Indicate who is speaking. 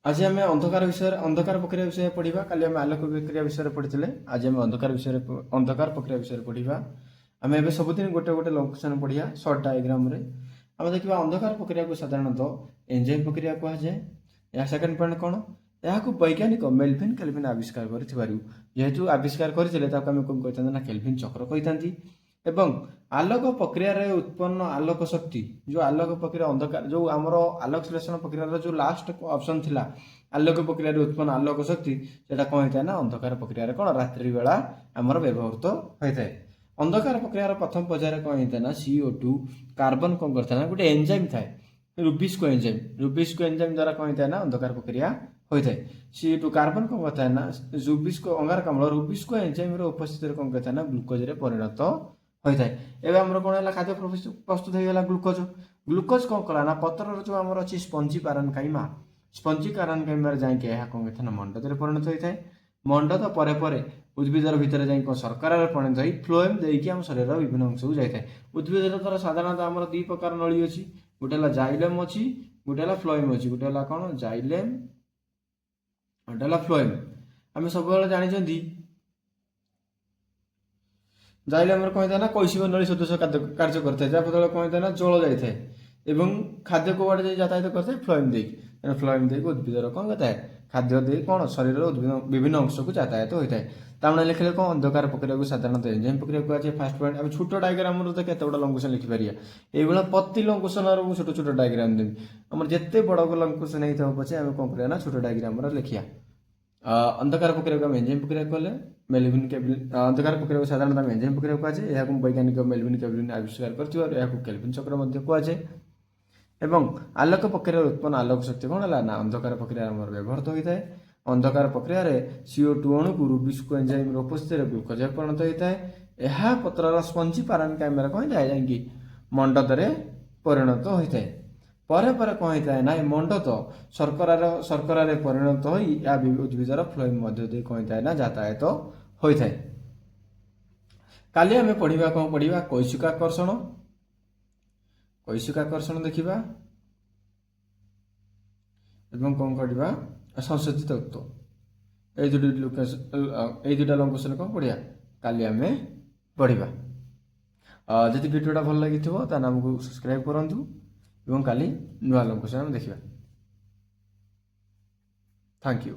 Speaker 1: आज आम अंधकार प्रक्रिया विषय पढ़ा काली आम आलोक प्रक्रिया विषय पढ़ी आज आम अंधकार प्रक्रिया विषय पढ़ा आम ए सबुदिन गोटे गोटे लॉन्ग क्वेश्चन पढ़िया सर्ट डायग्राम रे आम देखा अंधकार प्रक्रिया को साधारणतः एंजाइम प्रक्रिया कहुए। या सेकेंड पॉइंट कौन यहाँ वैज्ञानिक मेल्विन केल्विन आविष्कार करेतु आविष्कार करते कौन कहते केल्विन चक्र कही एवं आलोक प्रक्रिया उत्पन्न आलोक शक्ति जो आलोक प्रक्रिया अंधकार जो आमर आलोक संश्लेषण प्रक्रिया जो लास्ट ऑप्शन थिला आलोक प्रक्रिया उत्पन्न आलोक शक्ति से कौन होता है ना अंधकार प्रक्रिया कौन रात्रि बेला आमर व्यवहृत होता है। अंधकार प्रक्रिया प्रथम पर्यायर कौन होता है ना CO2 कार्बन कौन करता है गोटे एंजाइम थाए रुबिस्को एंजाइम द्वारा कौन होता है ना अंधकार प्रक्रिया होता है। CO2 कार्बन कौन करता है ना रुबिस्को अंगारकाम्ल रुबिस्को एंजाइम उपस्थित कौन करता है ना ग्लुकोज परिणत होता है। एवं आमर कौन है खाद्य प्रस्तुत होगा ग्लुकोज ग्लुकोज कौन कला ना पतर जो आम अच्छी स्पंजी पारानकाइमा जाकि यह कौन कहते हैं मंडत परिणत होता है। मंडत पर उद्भिदर भितर जा शर्करा परिणत हो फ्लोएम देकी आम शरीर विभिन्न अंश को जाए। उद्भिद तरह साधारणतः आम दुई प्रकार नली अच्छी गोटे है जाइलेम अच्छी गोटे फ्लोएम अच्छी गोटे है कौन जाइलेम गोटे फ्लोएम आम सब जानी जाइलेम कौन होता है ना कैशिक नली सदृश कार्य करता है जहाँफल कौन होता है ना जल जाए एवं खाद्य को आड़े यातायात करता है फ्लोएम देकी फ्लोएम देकी उद्भिदर कौन कहता है खाद्य दे कौन शरीर उद्भिद विभिन्न अंश को यातायात होता है। तामने लिखले कौन अंधकार प्रक्रिया को साधारणतः एंजाइम प्रक्रिया कहुए। फास्ट पॉइंट आम छोट डायग्राम तो केत बड़ा लंग क्वेश्चन लिखिपर ये प्रति लंग क्वेश्चन छोट छोट डायग्राम देवी आम जिते बड़ लंग क्वेश्चन होता पचे आम कौन करा छोट डायग्राम लिखिया। अंधकार प्रक्रिया को एंजाइम प्रक्रिया कले मेल्विन केल्विन अंधकार प्रक्रिया को साधारणतः एंजाइम प्रक्रिया कहुए। यह वैज्ञानिक मेल्विन केल्विन आविष्कार कर केल्विन चक्र कहुए। एवं आलोक प्रक्रिया उत्पन्न आलोक शक्ति कौन है ना अंधकार प्रक्रिया व्यवहृत होता है। अंधकार प्रक्रिया CO2 अणु को रुबिस्को एंजाइम उपस्थित ग्लुकोज परिणत होता है। यह पत्र स्पंजी पारानकाइमा कौन जाए जाकि मंडत परिणत होता है। पर कौन होता है ना मंडत शर्करा परिणत हो या उद्भिदर फ्लोएम मध्य कौन होता है ना यातायात होता है। काली आम पढ़ा कौन पढ़ा कैशिकाकर्षण देखा एवं कौन करवा संशोधित तत्व ये दुटा लंग क्वेश्चन कौन पढ़िया काली आम पढ़ा। जदि वीडियोटा भल लगी ताना आमको सब्सक्राइब करूँ एवं काली नुआ लंग क्वेश्चन देखा। Thank you.